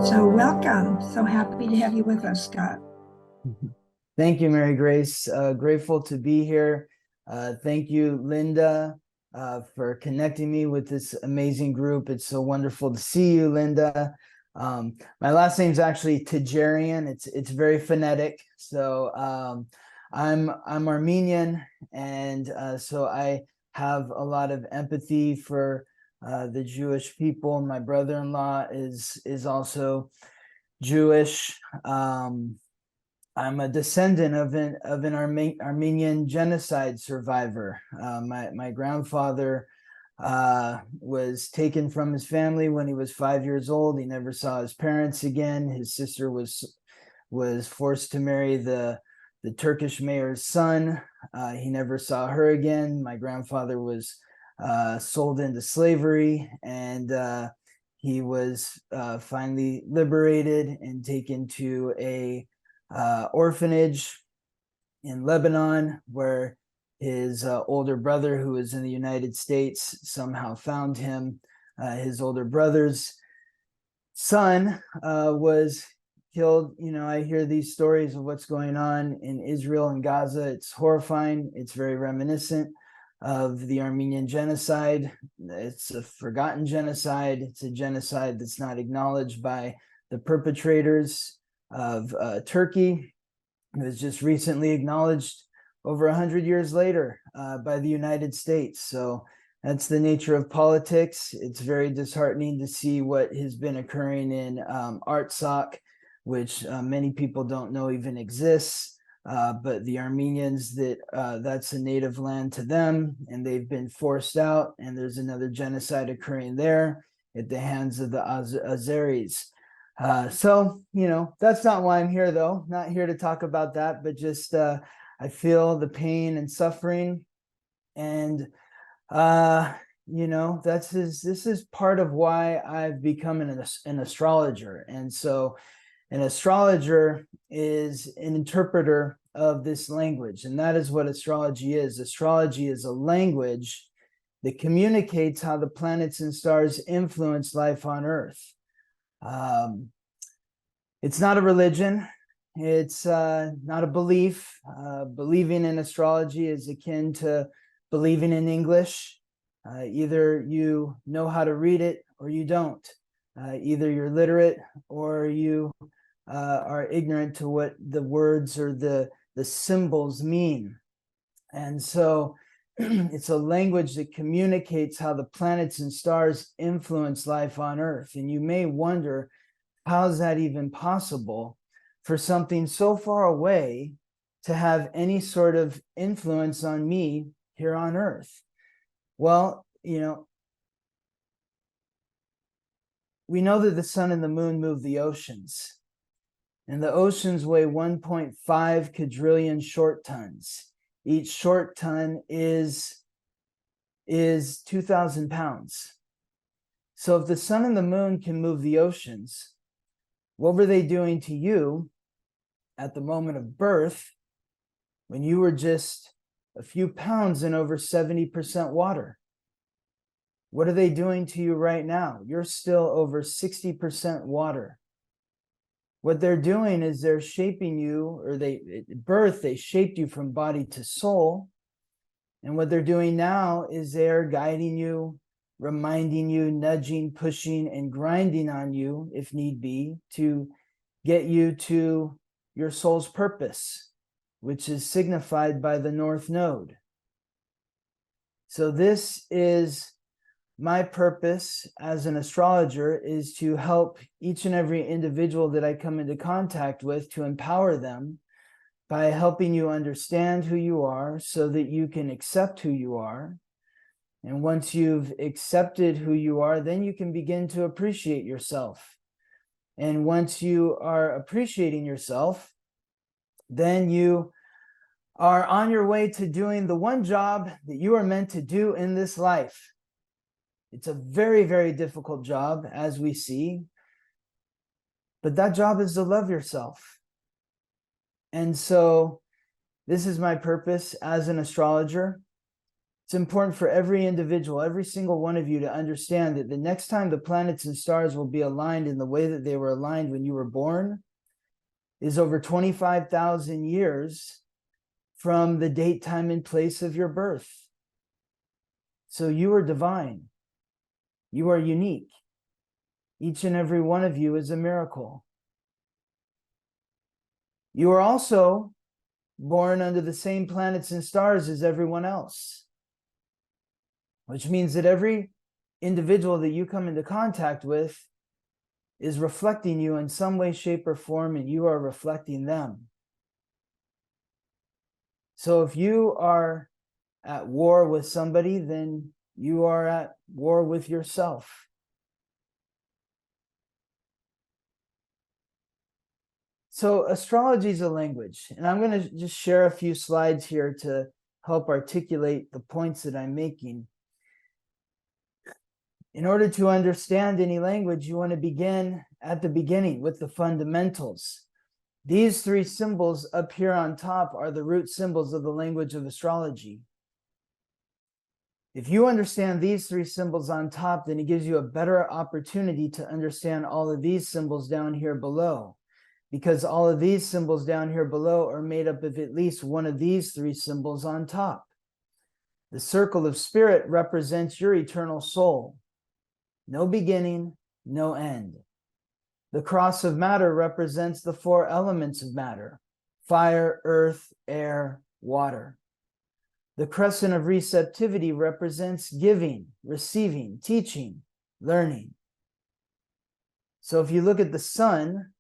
So welcome. So happy to have you with us, Scott. Thank you, Mary Grace. Grateful to be here. Thank you, Linda, for connecting me with this amazing group. It's so wonderful to see you, Linda. My last name is actually Tejerian. It's very phonetic. So I'm Armenian, and so I have a lot of empathy for the Jewish people. My brother-in-law is also Jewish. I'm a descendant of an Armenian genocide survivor. My grandfather was taken from his family when he was 5 years old. He never saw his parents again. His sister was forced to marry the Turkish mayor's son. He never saw her again. My grandfather was sold into slavery, and he was finally liberated and taken to a orphanage in Lebanon, where his older brother, who was in the United States, somehow found him. His older brother's son was killed. I hear these stories of what's going on in Israel and Gaza. It's horrifying. It's very reminiscent of the Armenian genocide. It's a forgotten genocide. It's a genocide that's not acknowledged by the perpetrators of Turkey. It was just recently acknowledged over 100 years later by the United States. So that's the nature of politics. It's very disheartening to see what has been occurring in Artsakh, which many people don't know even exists. But the Armenians, that's a native land to them, and they've been forced out. And there's another genocide occurring there at the hands of the Azeris. So, that's not why I'm here, though. Not here to talk about that, but just I feel the pain and suffering. And, this is part of why I've become an astrologer. And so an astrologer is an interpreter of this language. And that is what astrology is. Astrology is a language that communicates how the planets and stars influence life on Earth. It's not a religion. It's not a belief. Believing in astrology is akin to believing in English. Either you know how to read it or you don't. Either you're literate or you are ignorant to what the words or the symbols mean. And so it's a language that communicates how the planets and stars influence life on Earth. And you may wonder, how is that even possible for something so far away to have any sort of influence on me here on Earth? Well, we know that the sun and the moon move the oceans, and the oceans weigh 1.5 quadrillion short tons. Each short ton is 2,000 pounds. So if the sun and the moon can move the oceans, what were they doing to you at the moment of birth when you were just a few pounds and over 70% water? What are they doing to you right now? You're still over 60% water. What they're doing is they're shaping you, or they shaped you from body to soul. And what they're doing now is they're guiding you, reminding you, nudging, pushing, and grinding on you, if need be, to get you to your soul's purpose, which is signified by the North Node. So this is my purpose as an astrologer, is to help each and every individual that I come into contact with, to empower them by helping you understand who you are so that you can accept who you are. And once you've accepted who you are, then you can begin to appreciate yourself. And once you are appreciating yourself, then you are on your way to doing the one job that you are meant to do in this life. It's a very, very difficult job, as we see, but that job is to love yourself. And so this is my purpose as an astrologer. It's important for every individual, every single one of you, to understand that the next time the planets and stars will be aligned in the way that they were aligned when you were born is over 25,000 years from the date, time, and place of your birth. So you are divine. You are unique. Each and every one of you is a miracle. You are also born under the same planets and stars as everyone else, which means that every individual that you come into contact with is reflecting you in some way, shape, or form, and you are reflecting them. So if you are at war with somebody, then you are at war with yourself. So astrology is a language, and I'm going to just share a few slides here to help articulate the points that I'm making. In order to understand any language, you want to begin at the beginning with the fundamentals. These three symbols up here on top are the root symbols of the language of astrology. If you understand these three symbols on top, then it gives you a better opportunity to understand all of these symbols down here below, because all of these symbols down here below are made up of at least one of these three symbols on top. The circle of spirit represents your eternal soul. No beginning, no end. The cross of matter represents the four elements of matter: fire, earth, air, water. The crescent of receptivity represents giving, receiving, teaching, learning. So if you look at the sun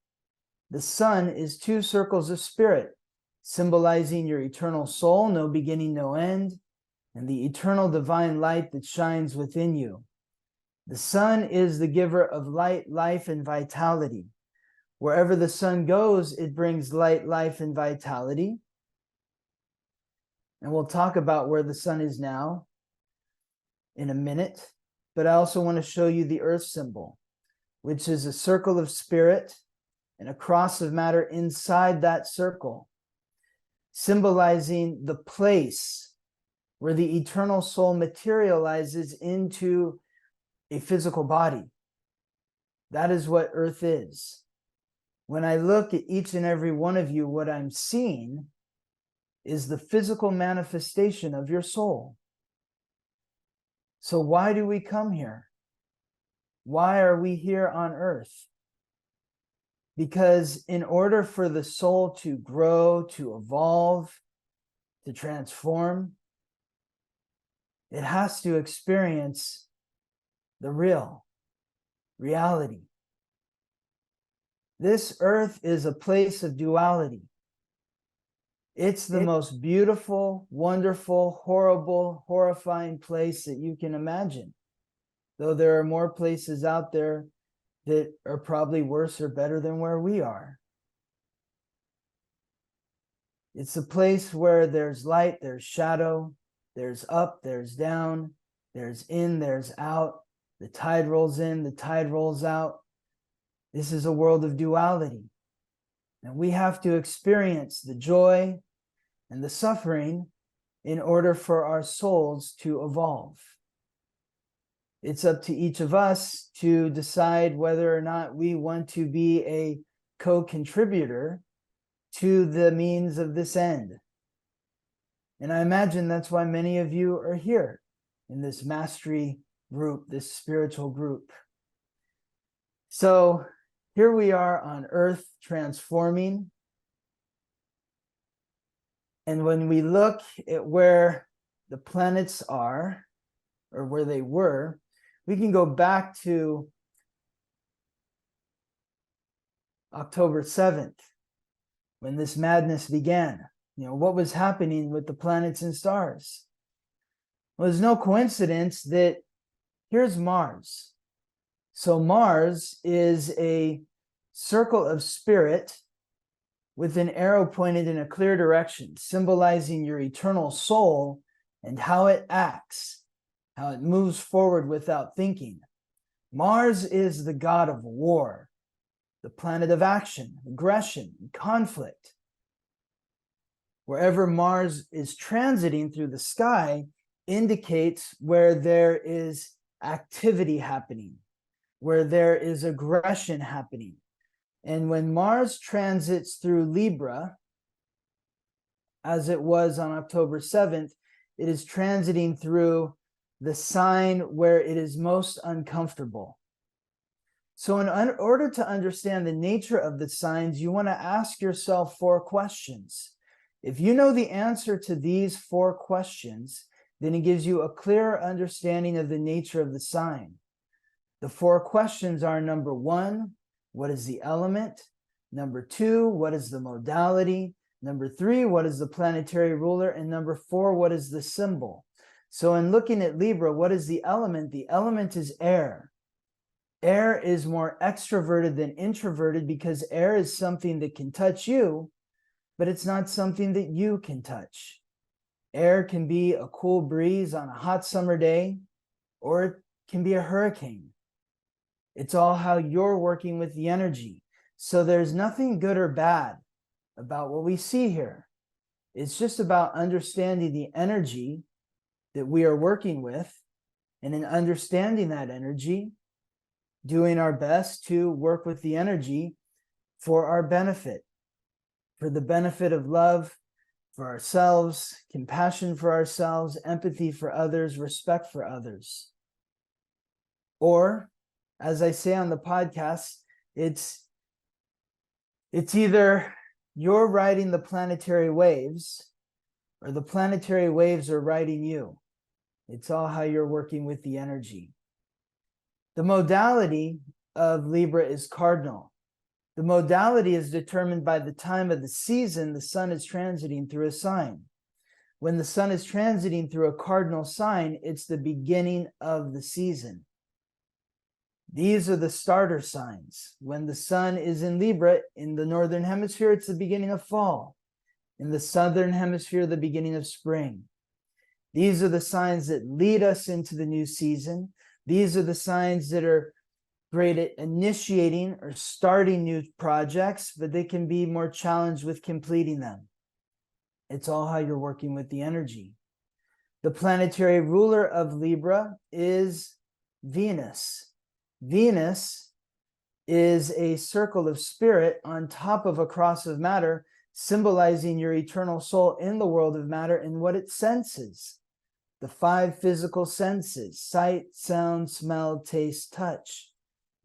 is two circles of spirit, symbolizing your eternal soul, no beginning, no end, and the eternal divine light that shines within you. The sun is the giver of light, life, and vitality. Wherever the sun goes, it brings light, life, and vitality. And we'll talk about where the sun is now in a minute. But I also want to show you the earth symbol, which is a circle of spirit and a cross of matter inside that circle, symbolizing the place where the eternal soul materializes into a physical body. That is what earth is. When I look at each and every one of you, what I'm seeing is the physical manifestation of your soul. So why do we come here? Why are we here on earth? Because in order for the soul to grow, to evolve, to transform, it has to experience the reality. This earth is a place of duality. It's the most beautiful, wonderful, horrible, horrifying place that you can imagine. Though there are more places out there that are probably worse or better than where we are. It's a place where there's light, there's shadow, there's up, there's down, there's in, there's out. The tide rolls in, the tide rolls out. This is a world of duality. And we have to experience the joy and the suffering in order for our souls to evolve. It's up to each of us to decide whether or not we want to be a co-contributor to the means of this end. And I imagine that's why many of you are here in this mastery group, this spiritual group. So here we are on earth transforming. And when we look at where the planets are, or where they were, we can go back to October 7th, when this madness began. You know, what was happening with the planets and stars? Well, there's no coincidence that here's Mars. So Mars is a circle of spirit with an arrow pointed in a clear direction, symbolizing your eternal soul and how it acts, how it moves forward without thinking. Mars is the god of war, the planet of action, aggression, and conflict. Wherever Mars is transiting through the sky, indicates where there is activity happening, where there is aggression happening. And when Mars transits through Libra, as it was on October 7th, it is transiting through the sign where it is most uncomfortable. So in order to understand the nature of the signs, you want to ask yourself 4 questions. If you know the answer to these 4 questions, then it gives you a clearer understanding of the nature of the sign. The 4 questions are: number 1, what is the element? Number 2, what is the modality? Number 3, what is the planetary ruler? And number 4, what is the symbol? So in looking at Libra, what is the element? The element is air. Air is more extroverted than introverted because air is something that can touch you, but it's not something that you can touch. Air can be a cool breeze on a hot summer day, or it can be a hurricane. It's all how you're working with the energy. So there's nothing good or bad about what we see here. It's just about understanding the energy that we are working with, and in understanding that energy, doing our best to work with the energy for our benefit, for the benefit of love for ourselves, compassion for ourselves, empathy for others, respect for others. Or, as I say on the podcast, it's either you're riding the planetary waves or the planetary waves are riding you. It's all how you're working with the energy. The modality of Libra is cardinal. The modality is determined by the time of the season the sun is transiting through a sign. When the sun is transiting through a cardinal sign, it's the beginning of the season. These are the starter signs. When the sun is in Libra, in the northern hemisphere, it's the beginning of fall. In the southern hemisphere, the beginning of spring. These are the signs that lead us into the new season. These are the signs that are great at initiating or starting new projects, but they can be more challenged with completing them. It's all how you're working with the energy. The planetary ruler of Libra is Venus. Venus is a circle of spirit on top of a cross of matter, symbolizing your eternal soul in the world of matter and what it senses. The 5 physical senses: sight, sound, smell, taste, touch.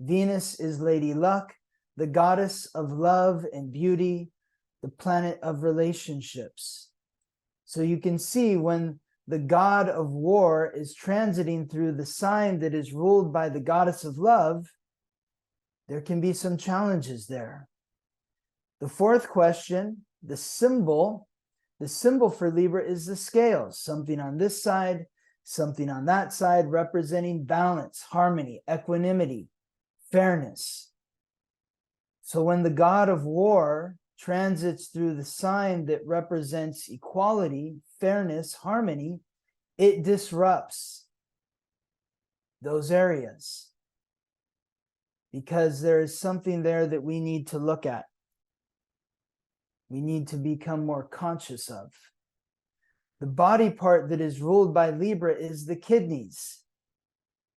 Venus is Lady Luck, the goddess of love and beauty, the planet of relationships. So you can see when the god of war is transiting through the sign that is ruled by the goddess of love, there can be some challenges there. The 4th question, the symbol for Libra is the scales, something on this side, something on that side, representing balance, harmony, equanimity, fairness. So when the god of war transits through the sign that represents equality, fairness, harmony, it disrupts those areas because there is something there that we need to look at. We need to become more conscious of. The body part that is ruled by Libra is the kidneys.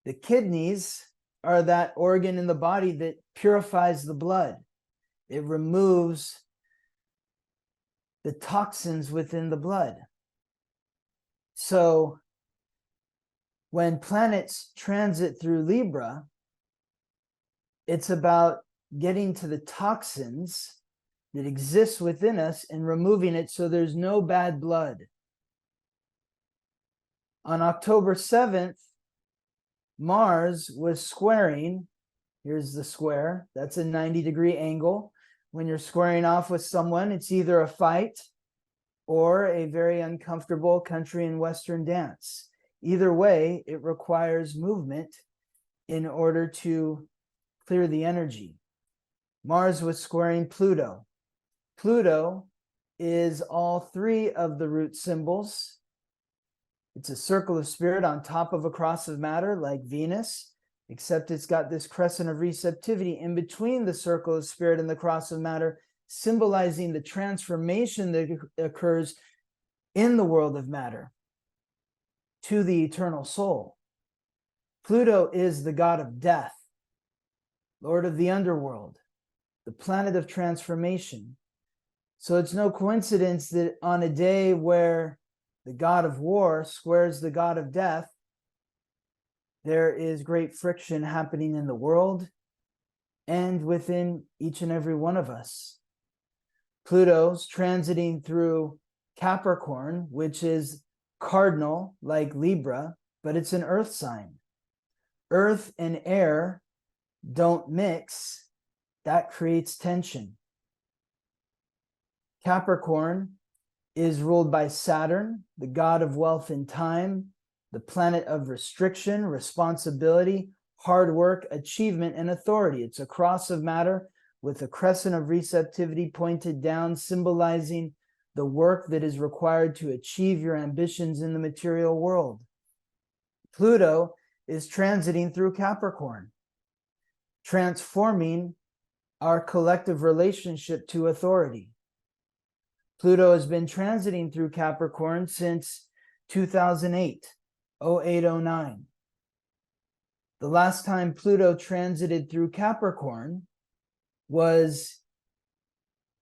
The kidneys are that organ in the body that purifies the blood. It removes the toxins within the blood. So when planets transit through Libra, it's about getting to the toxins that exists within us and removing it so there's no bad blood. On October 7th, Mars was squaring, here's the square, that's a 90-degree angle. When you're squaring off with someone, it's either a fight or a very uncomfortable country and Western dance. Either way, it requires movement in order to clear the energy. Mars was squaring Pluto. Pluto is all 3 of the root symbols. It's a circle of spirit on top of a cross of matter like Venus, except it's got this crescent of receptivity in between the circle of spirit and the cross of matter, symbolizing the transformation that occurs in the world of matter. to the eternal soul. Pluto is the god of death, lord of the underworld, the planet of transformation. So it's no coincidence that on a day where the god of war squares the god of death, there is great friction happening in the world and within each and every one of us. Pluto's transiting through Capricorn, which is cardinal like Libra, but it's an earth sign. Earth and air don't mix. That creates tension. Capricorn is ruled by Saturn, the god of wealth and time, the planet of restriction, responsibility, hard work, achievement, and authority. It's a cross of matter with a crescent of receptivity pointed down, symbolizing the work that is required to achieve your ambitions in the material world. Pluto is transiting through Capricorn, transforming our collective relationship to authority. Pluto has been transiting through Capricorn since 2008, 0809. The last time Pluto transited through Capricorn was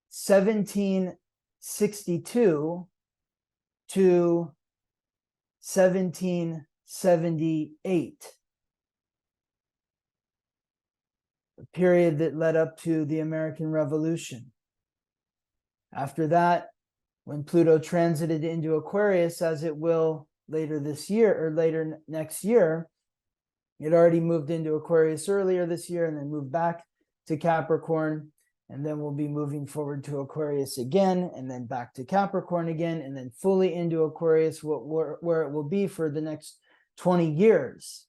1762 to 1778, a period that led up to the American Revolution. After that, when Pluto transited into Aquarius, as it will later this year or later next year, it already moved into Aquarius earlier this year and then moved back to Capricorn, and then we'll be moving forward to Aquarius again, and then back to Capricorn again, and then fully into Aquarius, where it will be for the next 20 years.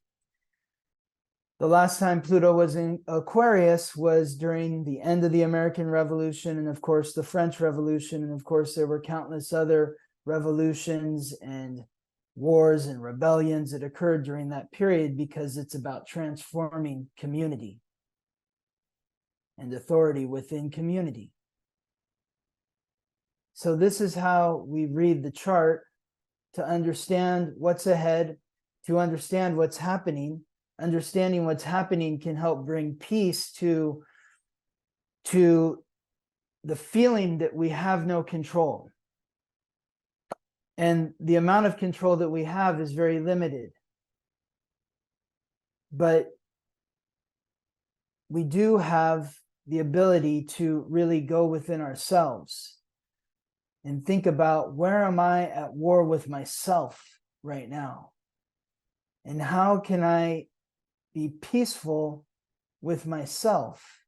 The last time Pluto was in Aquarius was during the end of the American Revolution, and of course the French Revolution, and of course there were countless other revolutions and wars and rebellions that occurred during that period, because it's about transforming community and authority within community. So this is how we read the chart to understand what's ahead, to understand what's happening. Understanding what's happening can help bring peace to the feeling that we have no control. And the amount of control that we have is very limited. But we do have the ability to really go within ourselves and think about, where am I at war with myself right now? And how can I be peaceful with myself?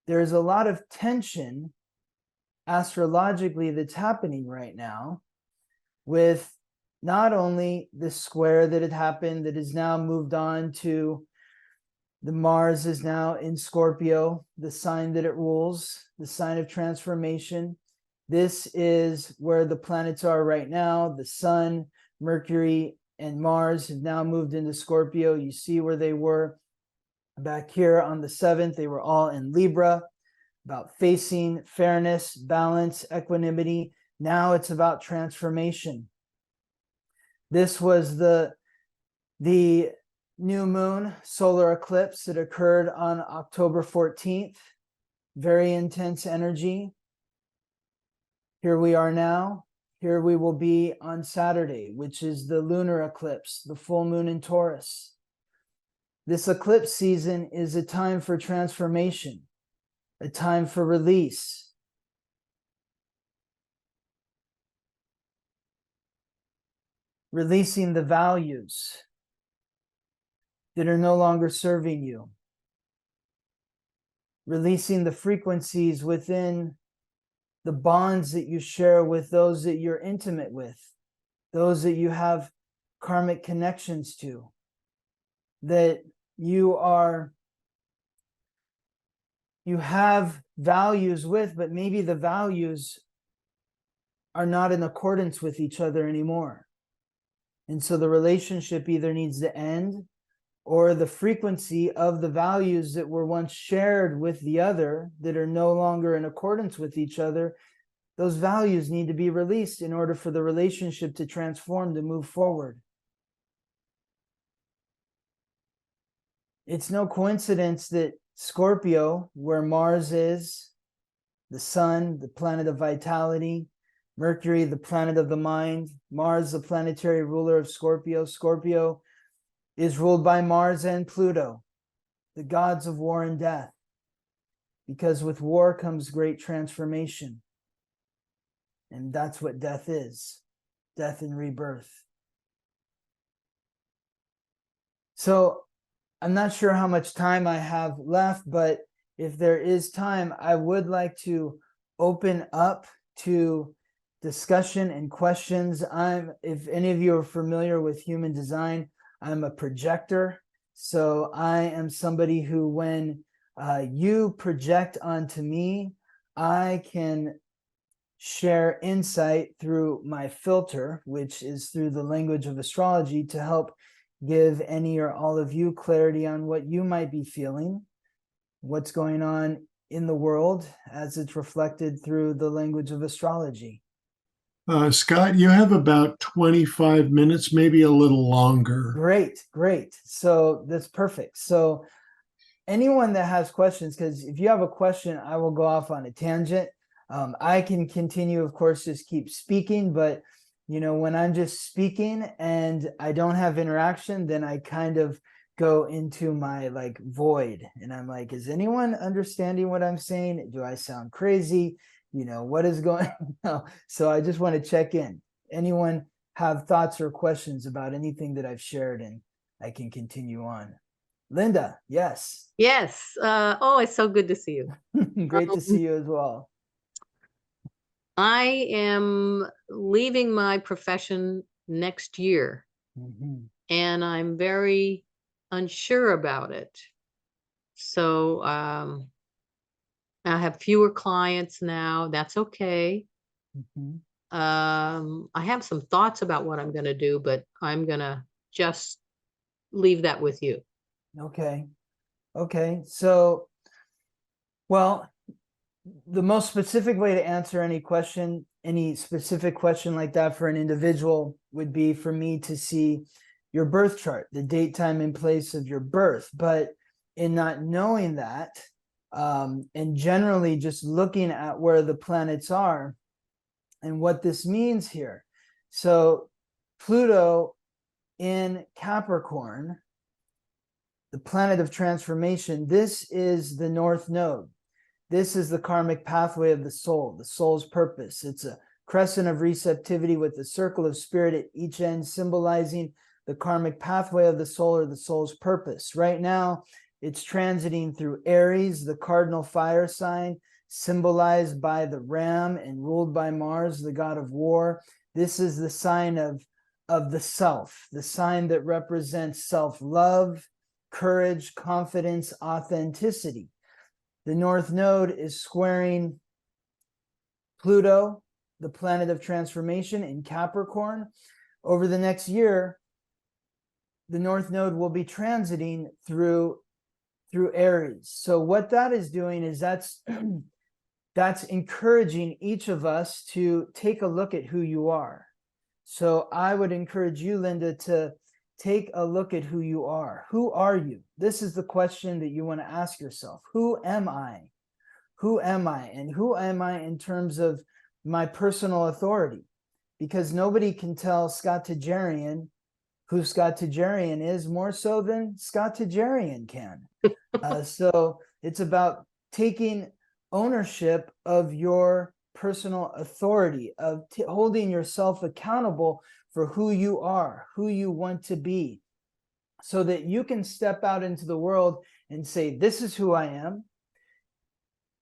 There's a lot of tension astrologically that's happening right now, with not only the square that had happened, that has now moved on to the Mars is now in Scorpio, the sign that it rules, the sign of transformation. This is where the planets are right now. The Sun, Mercury, and Mars have now moved into Scorpio. You see where they were back here on the 7th. They were all in Libra, about facing fairness, balance, equanimity. Now it's about transformation. This was the new moon solar eclipse that occurred on October 14th. Very intense energy. Here we are now. Here we will be on Saturday, which is the lunar eclipse, the full moon in Taurus. This eclipse season is a time for transformation, a time for release. Releasing the values that are no longer serving you. Releasing the frequencies within the bonds that you share with those that you're intimate with, those that you have karmic connections to, that you have values with, but maybe the values are not in accordance with each other anymore. And so the relationship either needs to end, or the frequency of the values that were once shared with the other that are no longer in accordance with each other, Those values need to be released in order for the relationship to transform, to move forward. It's no coincidence that Scorpio, where Mars is, the sun, the planet of vitality, Mercury, the planet of the mind, Mars, the planetary ruler of Scorpio. Scorpio is ruled by Mars and Pluto, the gods of war and death, because with war comes great transformation. And that's what death is, death and rebirth. So I'm not sure how much time I have left, but if there is time, I would like to open up to discussion and questions. If any of you are familiar with human design, I'm a projector. So I am somebody who, when you project onto me, I can share insight through my filter, which is through the language of astrology, to help give any or all of you clarity on what you might be feeling, what's going on in the world as it's reflected through the language of astrology. Scott, you have about 25 minutes, maybe a little longer. Great, great. So that's perfect. So anyone that has questions, because if you have a question, I will go off on a tangent. I can continue, of course, just keep speaking, but when I'm just speaking and I don't have interaction, then I kind of go into my void, and I'm like, is anyone understanding what I'm saying? Do I sound crazy? What is going on? So I just want to check in. Anyone have thoughts or questions about anything that I've shared, and I can continue on. Linda, yes. Yes. Oh, it's so good to see you. Great to see you as well. I am leaving my profession next year, and I'm very unsure about it. So I have fewer clients now. That's okay. I have some thoughts about what I'm going to do, but I'm going to just leave that with you. Okay. So, well, the most specific way to answer any specific question like that for an individual would be for me to see your birth chart, the date, time, and place of your birth. But in not knowing that, and generally just looking at where the planets are and what this means here. So Pluto in Capricorn, the planet of transformation, this is the North Node. This is the karmic pathway of the soul's purpose. It's a crescent of receptivity with a circle of spirit at each end, symbolizing the karmic pathway of the soul, or the soul's purpose. Right now, it's transiting through Aries, the cardinal fire sign, symbolized by the ram and ruled by Mars, the god of war. This is the sign of the self, the sign that represents self-love, courage, confidence, authenticity. The North Node is squaring Pluto, the planet of transformation, in Capricorn. Over the next year, the North Node will be transiting through Aries. So what that is doing is that's encouraging each of us to take a look at who you are. So I would encourage you, Linda, to take a look at who you are. Who are you? This is the question that you want to ask yourself. Who am I? Who am I? And who am I in terms of my personal authority? Because nobody can tell Scott Tejerian who Scott Tejerian is more so than Scott Tejerian can. So it's about taking ownership of your personal authority, of holding yourself accountable for who you are, who you want to be, so that you can step out into the world and say, this is who I am.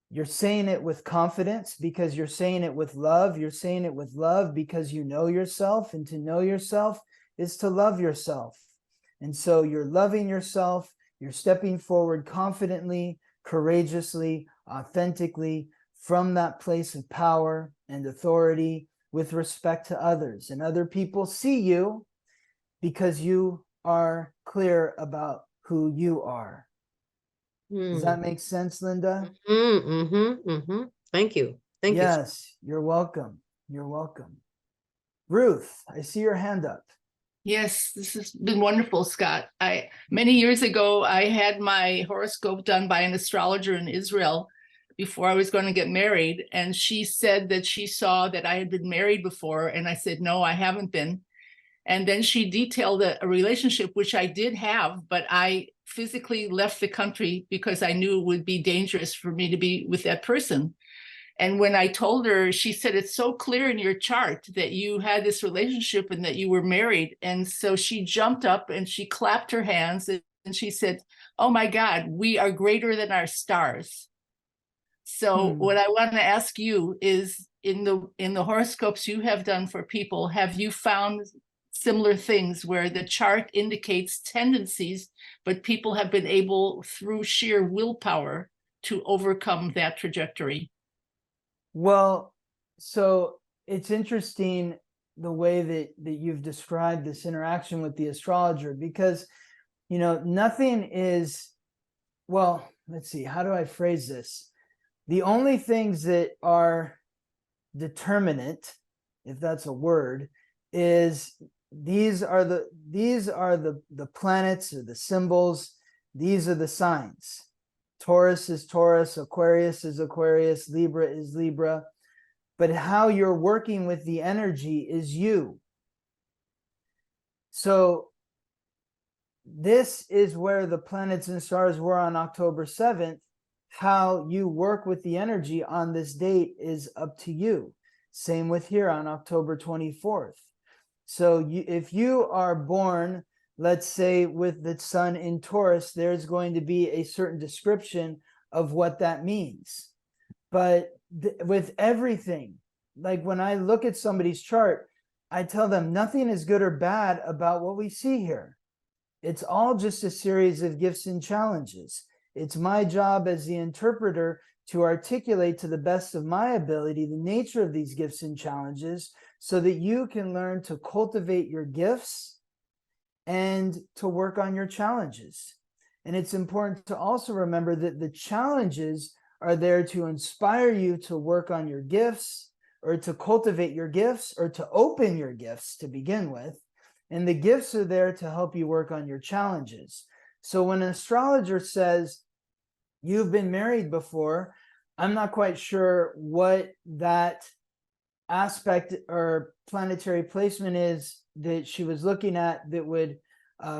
You're saying it with confidence because you're saying it with love. You're saying it with love because you know yourself, and to know yourself is to love yourself. And so you're loving yourself. You're stepping forward confidently, courageously, authentically from that place of power and authority with respect to others. And other people see you because you are clear about who you are. Does that make sense, Linda? Thank you. Thank you. Yes, you're welcome. You're welcome. Ruth, I see your hand up. Yes, this has been wonderful, Scott. Many years ago, I had my horoscope done by an astrologer in Israel before I was going to get married. And she said that she saw that I had been married before. And I said, no, I haven't been. And then she detailed a relationship, which I did have, but I physically left the country because I knew it would be dangerous for me to be with that person. And when I told her, she said, it's so clear in your chart that you had this relationship and that you were married. And so she jumped up and she clapped her hands and she said, oh my God, we are greater than our stars. So what I want to ask you is, in the horoscopes you have done for people, have you found similar things where the chart indicates tendencies, but people have been able, through sheer willpower, to overcome that trajectory? Well, so it's interesting the way that you've described this interaction with the astrologer, because, nothing is, well, let's see, how do I phrase this? The only things that are determinate, if that's a word, is these are the planets or the symbols. These are the signs. Taurus is Taurus, Aquarius is Aquarius, Libra is Libra. But how you're working with the energy is you. So this is where the planets and stars were on October 7th. How you work with the energy on this date is up to you. Same with here on October 24th. So if you are born, let's say, with the sun in Taurus, there's going to be a certain description of what that means. But with everything, like when I look at somebody's chart, I tell them nothing is good or bad about what we see here. It's all just a series of gifts and challenges. It's my job as the interpreter to articulate to the best of my ability the nature of these gifts and challenges so that you can learn to cultivate your gifts and to work on your challenges. And it's important to also remember that the challenges are there to inspire you to work on your gifts, or to cultivate your gifts, or to open your gifts to begin with. And the gifts are there to help you work on your challenges. So when an astrologer says, you've been married before, I'm not quite sure what that aspect or planetary placement is that she was looking at that would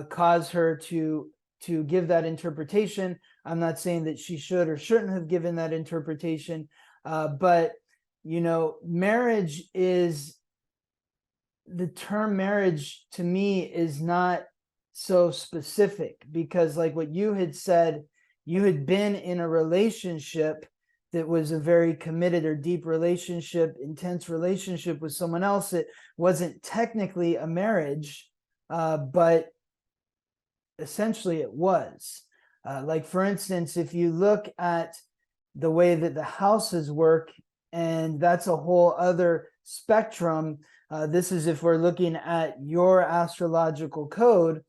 cause her to give that interpretation. I'm not saying that she should or shouldn't have given that interpretation, but marriage is, the term marriage to me is not so specific, because like what you had said, you had been in a relationship that was a very committed or deep relationship, intense relationship with someone else. It wasn't technically a marriage, but essentially it was. Like for instance, if you look at the way that the houses work, and that's a whole other spectrum. This is if we're looking at your astrological code,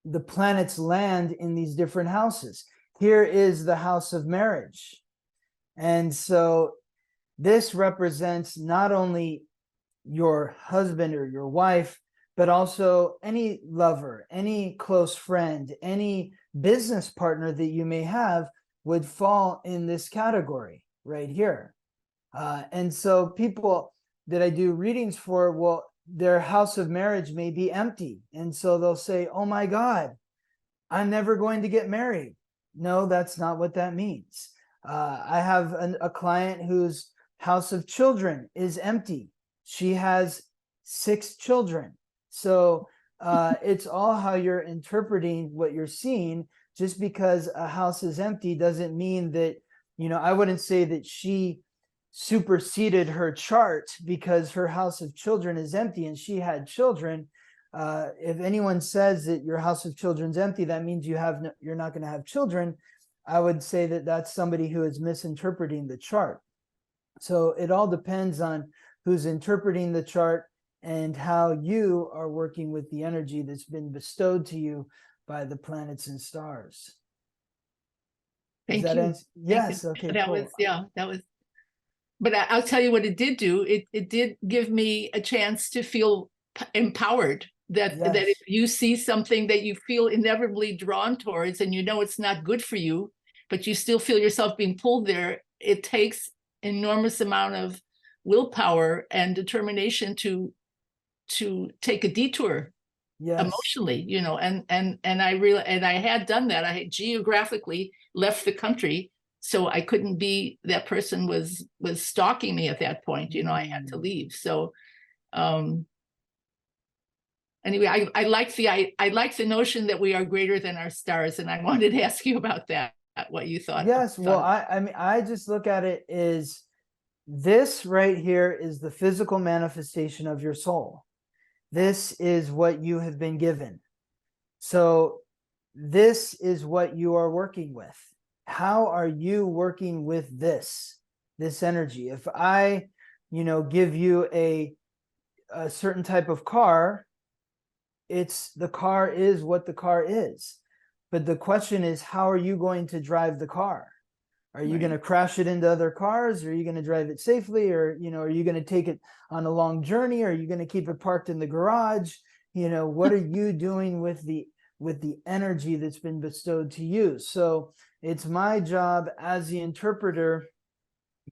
the planets land in these different houses. Here is the house of marriage. And so this represents not only your husband or your wife, but also any lover, any close friend, any business partner that you may have would fall in this category right here. And so people that I do readings for, well, their house of marriage may be empty. And so they'll say, oh my God, I'm never going to get married. No, that's not what that means. I have a client whose house of children is empty. She has 6 children. So it's all how you're interpreting what you're seeing. Just because a house is empty doesn't mean that, I wouldn't say that she superseded her chart because her house of children is empty and she had children. If anyone says that your house of children's empty, that means you're not going to have children. I would say that that's somebody who is misinterpreting the chart. So it all depends on who's interpreting the chart and how you are working with the energy that's been bestowed to you by the planets and stars. Thank you. Yes. Okay. That Cool. was, yeah, that was But I'll tell you what it did do. It did give me a chance to feel empowered. That Yes. if you see something that you feel inevitably drawn towards, and you know it's not good for you, but you still feel yourself being pulled there, it takes enormous amount of willpower and determination to take a detour Yes. emotionally, you know. And I had done that. I had geographically left the country, so I couldn't be, that person was stalking me at that point, you know. I had to leave. So anyway, I like the notion that we are greater than our stars, and I wanted to ask you about that, what you thought. Yes, well, I mean, I just look at it as this right here is the physical manifestation of your soul. This is what you have been given. So this is what you are working with. How are you working with this energy? If I, you know, give you a certain type of car, the car is what the car is. But the question is, how are you going to drive the car? Are you going to crash it into other cars? Or are you going to drive it safely? Or, you know, are you going to take it on a long journey? Or are you going to keep it parked in the garage? You know, what are you doing with the energy that's been bestowed to you? So it's my job as the interpreter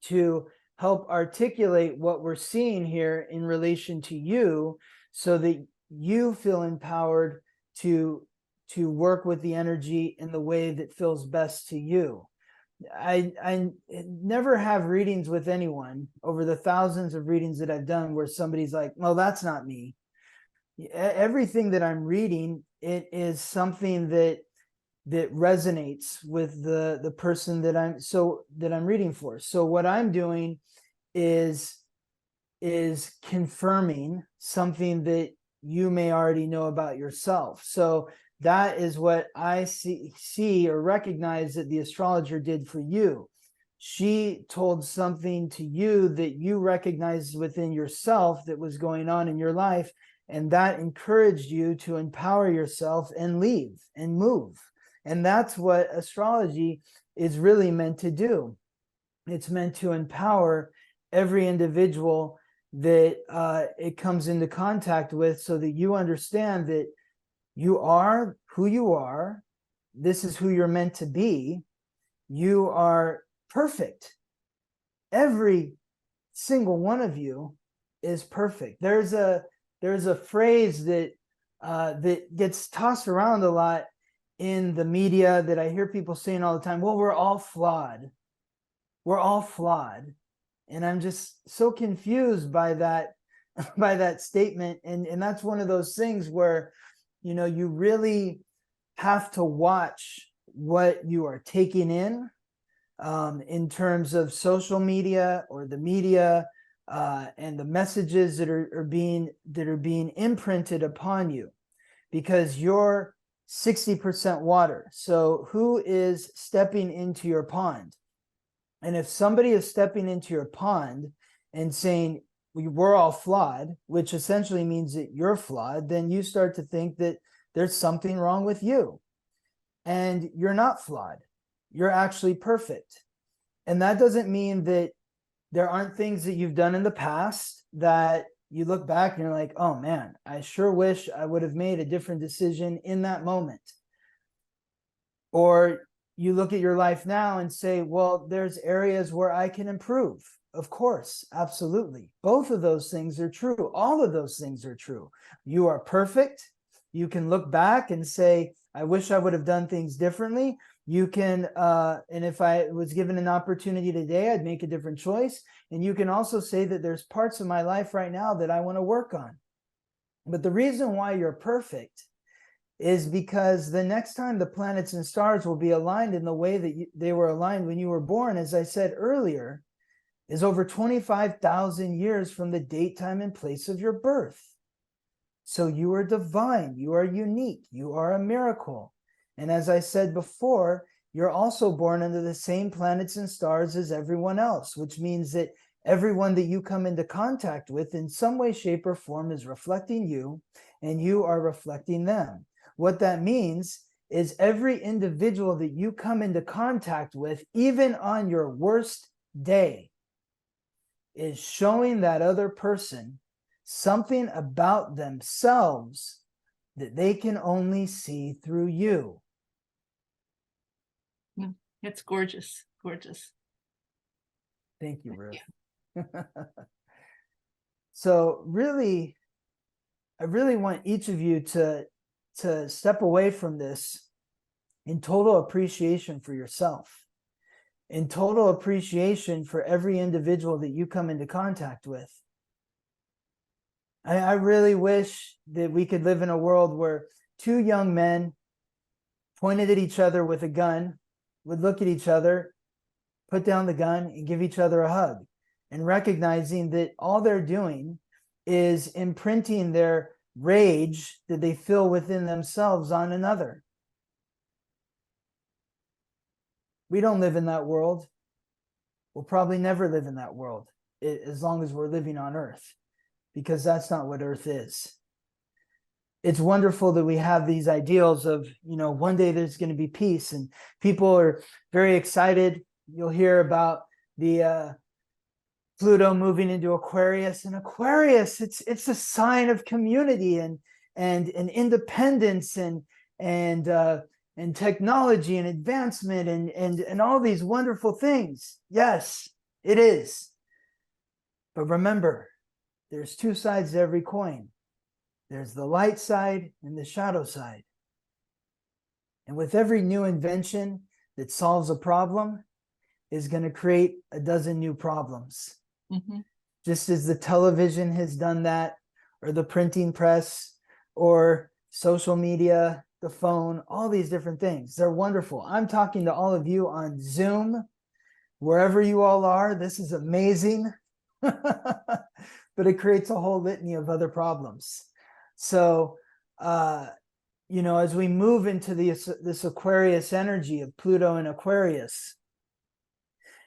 to help articulate what we're seeing here in relation to you, so that you feel empowered to work with the energy in the way that feels best to you. I never have readings with anyone over the thousands of readings that I've done where somebody's like, well, that's not me. Everything that I'm reading, it is something that resonates with the person that I'm reading for. So what I'm doing is confirming something that you may already know about yourself. So that is what I see or recognize that the astrologer did for you. She told something to you that you recognized within yourself that was going on in your life, and that encouraged you to empower yourself and leave and move. And that's what astrology is really meant to do. It's meant to empower every individual that it comes into contact with, so that you understand that you are who you are. This is who you're meant to be. You are perfect. Every single one of you is perfect. There's a phrase that that gets tossed around a lot in the media that I hear people saying all the time. Well, we're all flawed. We're all flawed. And I'm just so confused by that statement. And that's one of those things where, you know, you really have to watch what you are taking in terms of social media or the media, and the messages that are being imprinted upon you, because you're 60% water. So who is stepping into your pond? And if somebody is stepping into your pond and saying, we're all flawed, which essentially means that you're flawed, then you start to think that there's something wrong with you. And you're not flawed. You're actually perfect. And that doesn't mean that there aren't things that you've done in the past that you look back and you're like, oh man, I sure wish I would have made a different decision in that moment. Or you look at your life now and say, well, there's areas where I can improve. Of course, absolutely. Both of those things are true. All of those things are true. You are perfect. You can look back and say, I wish I would have done things differently. You can, and if I was given an opportunity today, I'd make a different choice. And you can also say that there's parts of my life right now that I want to work on. But the reason why you're perfect is because the next time the planets and stars will be aligned in the way that they were aligned when you were born, as I said earlier, is over 25,000 years from the date, time, and place of your birth. So you are divine, you are unique, you are a miracle. And as I said before, you're also born under the same planets and stars as everyone else, which means that everyone that you come into contact with in some way, shape, or form is reflecting you, and you are reflecting them. What that means is every individual that you come into contact with, even on your worst day, is showing that other person something about themselves that they can only see through you. It's gorgeous, gorgeous. Thank you, Thank Ruth. So really, I really want each of you to step away from this in total appreciation for yourself, in total appreciation for every individual that you come into contact with. I really wish that we could live in a world where two young men pointed at each other with a gun, would look at each other, put down the gun, and give each other a hug, and recognizing that all they're doing is imprinting their rage that they feel within themselves on another. We don't live in that world. We'll probably never live in that world as long as we're living on Earth, because that's not what Earth is. It's wonderful that we have these ideals of, one day there's going to be peace, and people are very excited. You'll hear about the Pluto moving into Aquarius, and Aquarius, it's a sign of community and independence and technology and advancement and all these wonderful things. Yes, it is. But remember, there's two sides to every coin. There's the light side and the shadow side. And with every new invention that solves a problem is going to create a dozen new problems. Mm-hmm. Just as the television has done that, or the printing press, or social media, the phone, all these different things. They're wonderful. I'm talking to all of you on Zoom, wherever you all are. This is amazing. But it creates a whole litany of other problems. So, as we move into this Aquarius energy of Pluto and Aquarius,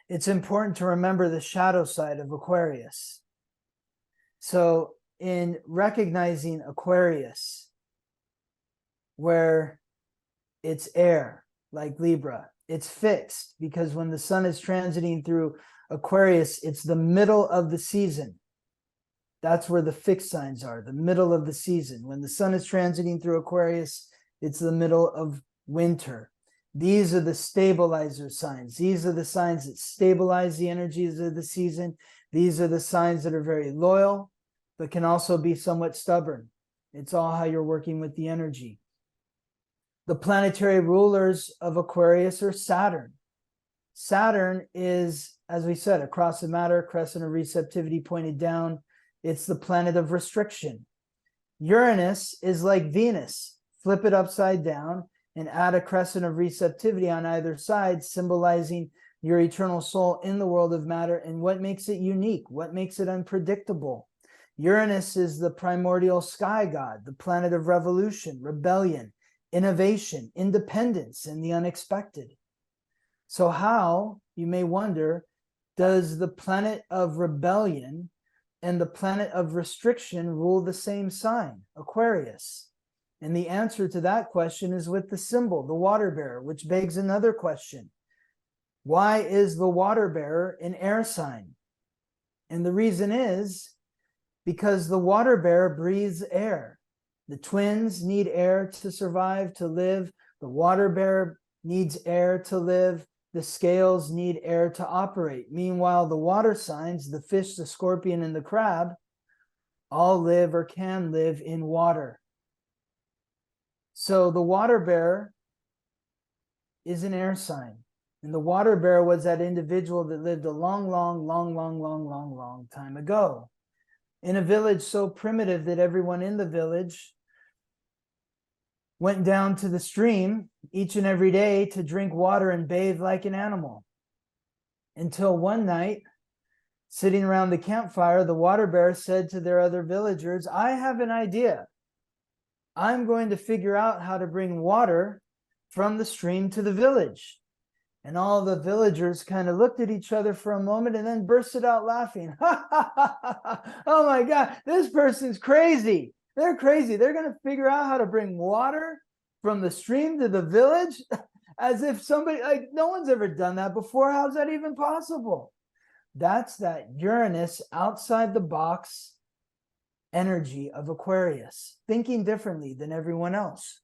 it's important to remember the shadow side of Aquarius. So in recognizing Aquarius, where it's air, like Libra, it's fixed, because when the sun is transiting through Aquarius, it's the middle of the season. That's where the fixed signs are, the middle of the season. When the sun is transiting through Aquarius, it's the middle of winter. These are the stabilizer signs. These are the signs that stabilize the energies of the season. These are the signs that are very loyal, but can also be somewhat stubborn. It's all how you're working with the energy. The planetary rulers of Aquarius are Saturn. Saturn is, as we said, across the matter, crescent of receptivity pointed down. It's the planet of restriction. Uranus is like Venus. Flip it upside down and add a crescent of receptivity on either side, symbolizing your eternal soul in the world of matter and what makes it unique, what makes it unpredictable. Uranus is the primordial sky god, the planet of revolution, rebellion, innovation, independence, and the unexpected. So how, you may wonder, does the planet of rebellion and the planet of restriction rule the same sign, Aquarius? And the answer to that question is with the symbol, the water bearer, which begs another question. Why is the water bearer an air sign? And the reason is because the water bearer breathes air. The twins need air to survive, to live. The water bearer needs air to live. The scales need air to operate. Meanwhile, the water signs, the fish, the scorpion, and the crab, all live or can live in water. So the water bearer is an air sign. And the water bearer was that individual that lived a long time ago, in a village so primitive that everyone in the village went down to the stream each and every day to drink water and bathe like an animal. Until one night, sitting around the campfire, the water bearer said to their other villagers, I have an idea. I'm going to figure out how to bring water from the stream to the village. And all the villagers kind of looked at each other for a moment and then bursted out laughing. Oh my God, this person's crazy. They're crazy. They're going to figure out how to bring water from the stream to the village, as if somebody, like, no one's ever done that before. How's that even possible? That's that Uranus outside the box energy of Aquarius, thinking differently than everyone else.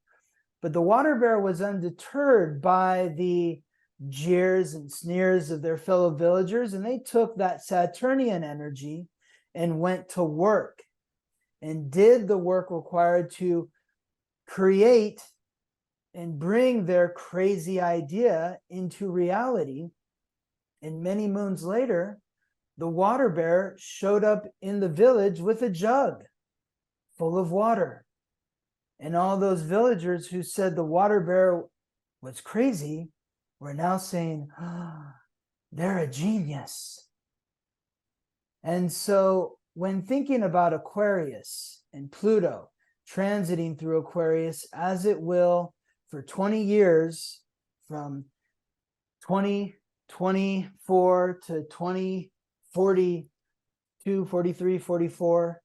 But the water bear was undeterred by the jeers and sneers of their fellow villagers, and they took that Saturnian energy and went to work and did the work required to create and bring their crazy idea into reality. And many moons later, the water bear showed up in the village with a jug full of water. And all those villagers who said the water bear was crazy were now saying, oh, they're a genius. And so when thinking about Aquarius and Pluto transiting through Aquarius, as it will for 20 years, from 2024 to 2042, 43, 44,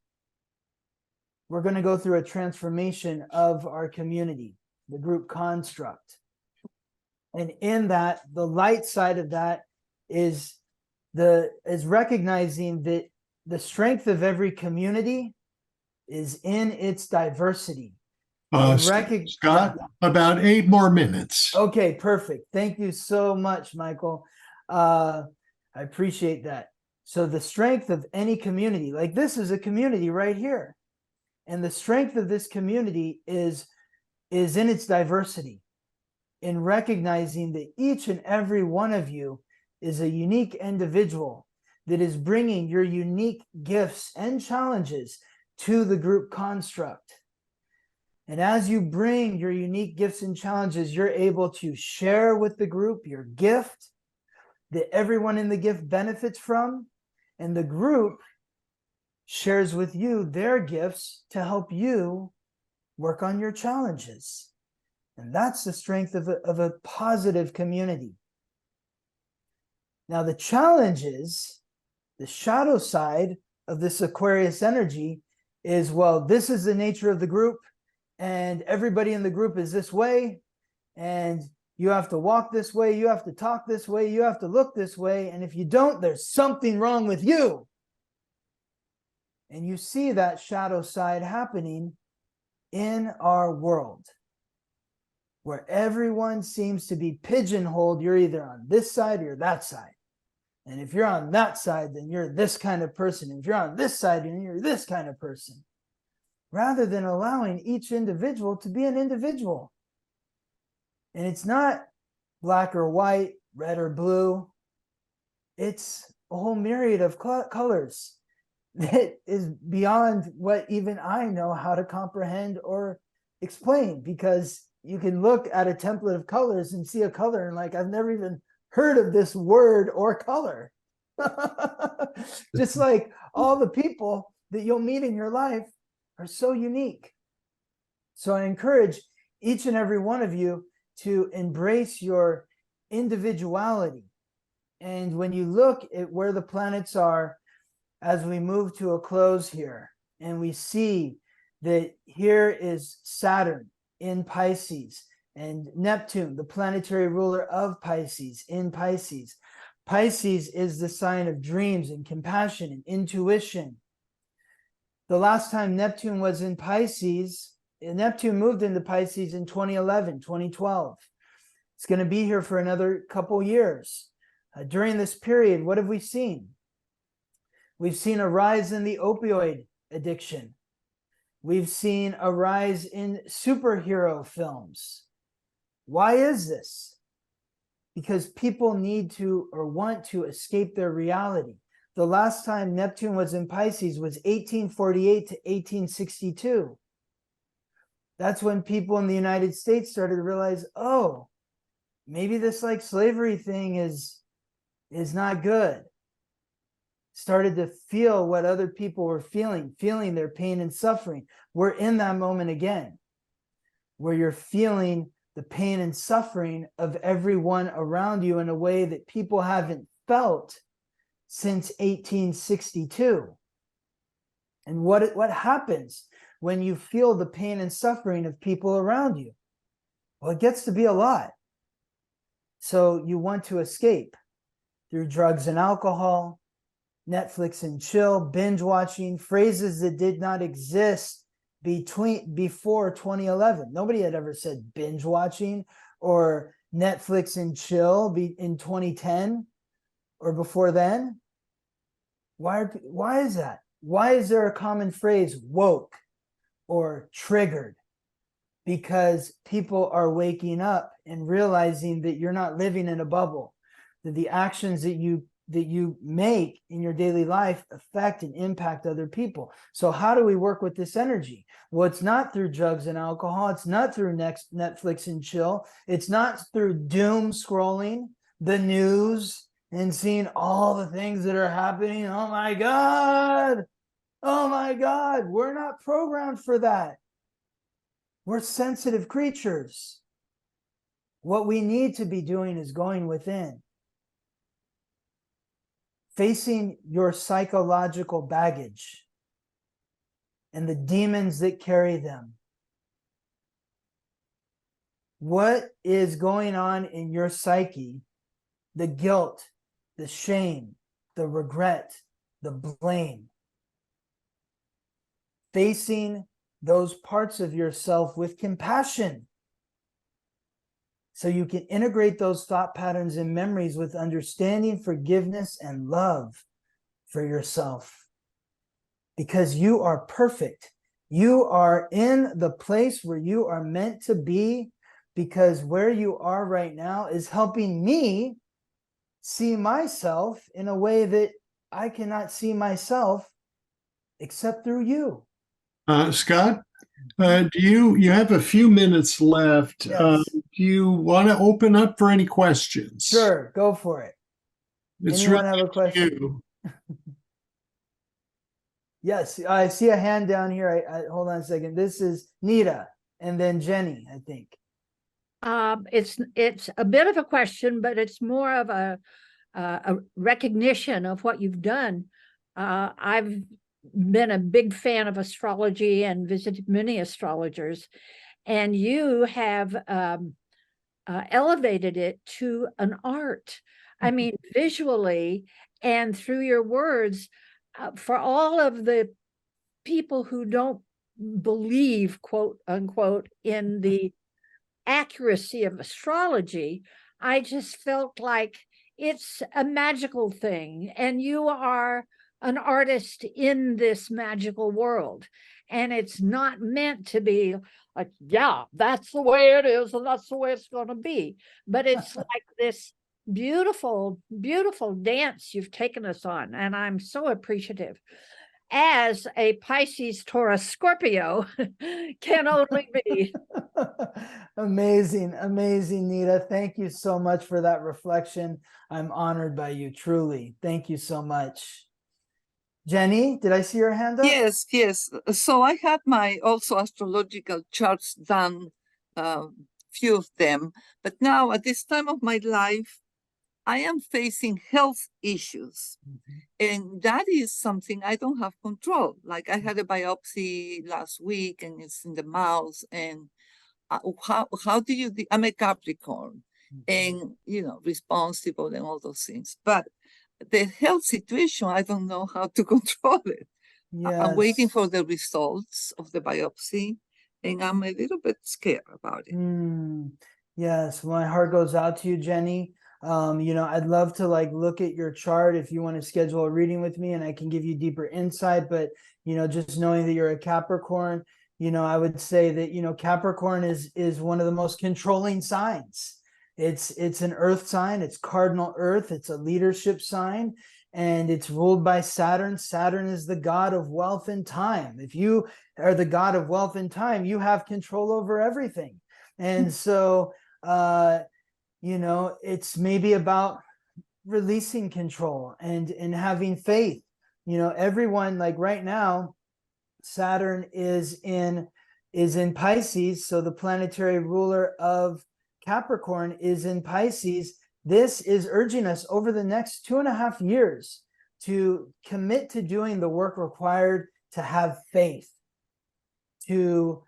we're going to go through a transformation of our community, the group construct. And in that, the light side of that is recognizing that the strength of every community is in its diversity. Scott, about 8 more minutes. Okay, perfect. Thank you so much, Michael. I appreciate that. So the strength of any community, like this is a community right here. And the strength of this community is in its diversity, in recognizing that each and every one of you is a unique individual that is bringing your unique gifts and challenges to the group construct. And as you bring your unique gifts and challenges, you're able to share with the group your gift that everyone in the gift benefits from, and the group shares with you their gifts to help you work on your challenges. And that's the strength of a positive community. Now, the challenge is, the shadow side of this Aquarius energy is, well, this is the nature of the group, and everybody in the group is this way, and you have to walk this way, you have to talk this way, you have to look this way, and if you don't, there's something wrong with you. And you see that shadow side happening in our world, where everyone seems to be pigeonholed. You're either on this side or you're that side. And if you're on that side, then you're this kind of person. If you're on this side, then you're this kind of person. Rather than allowing each individual to be an individual. And it's not black or white, red or blue. It's a whole myriad of colors that is beyond what even I know how to comprehend or explain, because you can look at a template of colors and see a color and like, I've never even heard of this word or color. Just like all the people that you'll meet in your life are so unique. So I encourage each and every one of you to embrace your individuality. And when you look at where the planets are, as we move to a close here, and we see that here is Saturn in Pisces, and Neptune, the planetary ruler of Pisces, in Pisces. Pisces is the sign of dreams and compassion and intuition. The last time Neptune was in Pisces, Neptune moved into Pisces in 2011, 2012. It's going to be here for another couple years. During this period, what have we seen? We've seen a rise in the opioid addiction. We've seen a rise in superhero films. Why is this? Because people need to or want to escape their reality. The last time Neptune was in Pisces was 1848 to 1862. That's when people in the United States started to realize, oh, maybe this like slavery thing is not good. Started to feel what other people were feeling their pain and suffering. We're in that moment again, where you're feeling the pain and suffering of everyone around you in a way that people haven't felt since 1862. And what happens when you feel the pain and suffering of people around you? Well, it gets to be a lot. So you want to escape through drugs and alcohol, Netflix and chill, binge watching, phrases that did not exist before 2011. Nobody had ever said binge watching or Netflix and chill in 2010 or before then. Why is that? Why is there a common phrase woke or triggered? Because people are waking up and realizing that you're not living in a bubble, that the actions that you make in your daily life affect and impact other people. So how do we work with this energy? Well, it's not through drugs and alcohol. It's not through Netflix and chill. It's not through doom scrolling the news and seeing all the things that are happening. Oh my God. Oh my God. We're not programmed for that. We're sensitive creatures. What we need to be doing is going within, facing your psychological baggage and the demons that carry them. What is going on in your psyche? The guilt, the shame, the regret, the blame. Facing those parts of yourself with compassion, so you can integrate those thought patterns and memories with understanding, forgiveness, and love for yourself. Because you are perfect. You are in the place where you are meant to be, because where you are right now is helping me see myself in a way that I cannot see myself except through you. Scott, you have a few minutes left. Yes. Do you want to open up for any questions? Sure, go for it. It's Anyone really have a up to question? you. Yes, I see a hand down here. Hold on a second. This is Nita, and then Jenny, I think. It's a bit of a question, but it's more of a recognition of what you've done. I've been a big fan of astrology and visited many astrologers, and you have elevated it to an art. I mean, visually and through your words, for all of the people who don't believe, quote unquote, in the accuracy of astrology, I just felt like it's a magical thing, and you are an artist in this magical world, and it's not meant to be like, yeah, that's the way it is and that's the way it's going to be, but it's like this beautiful dance you've taken us on, and I'm so appreciative. As a Pisces, Taurus, Scorpio can only be. Amazing, Nita. Thank you so much for that reflection. I'm honored by you, truly. Thank you so much. Jenny, did I see your hand up? Yes. So I had my also astrological charts done, few of them, but now at this time of my life, I am facing health issues. And that is something I don't have control. Like I had a biopsy last week and it's in the mouth. And how do you, I'm a Capricorn and, responsible and all those things. But the health situation, I don't know how to control it. Yes. I'm waiting for the results of the biopsy and I'm a little bit scared about it. Yes, my heart goes out to you, Jenny. I'd love to look at your chart if you want to schedule a reading with me and I can give you deeper insight, but just knowing that you're a Capricorn, I would say that Capricorn is one of the most controlling signs. It's an earth sign, it's cardinal earth, it's a leadership sign, and it's ruled by Saturn. Saturn is the god of wealth and time. If you are the god of wealth and time, you have control over everything. And so it's maybe about releasing control and having faith. Everyone, like right now, Saturn is in Pisces, so the planetary ruler of Capricorn is in Pisces. This is urging us over the next 2.5 years to commit to doing the work required to have faith, to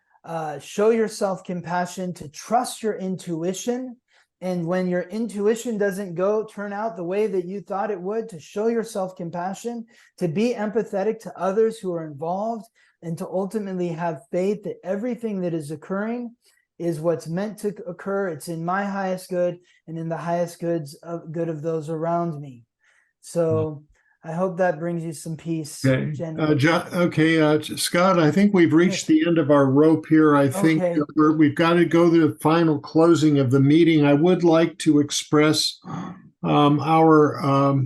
show yourself compassion, to trust your intuition, And when your intuition doesn't turn out the way that you thought it would, to show yourself compassion, to be empathetic to others who are involved, and to ultimately have faith that everything that is occurring is what's meant to occur. It's in my highest good and in the highest good of those around me. So I hope that brings you some peace, Okay. Jenny. Scott, I think we've reached the end of our rope here. I think Okay. we've got to go to the final closing of the meeting. I would like to express our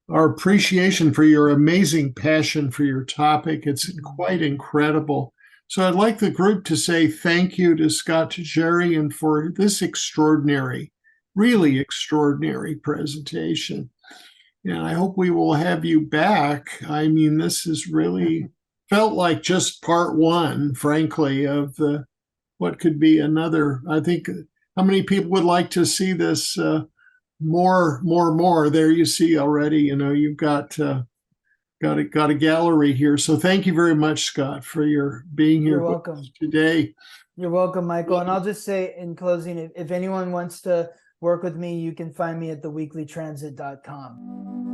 appreciation for your amazing passion for your topic. It's quite incredible. So I'd like the group to say thank you to Scott Tejerian for this extraordinary, really extraordinary presentation. And I hope we will have you back. I mean, this is really felt like just part one, frankly, of what could be another. I think how many people would like to see this more. There you see already, you've got a gallery here. So thank you very much, Scott, for your being here. You're welcome today. You're welcome, Michael. And I'll just say in closing, if anyone wants to work with me, you can find me at theweeklytransit.com.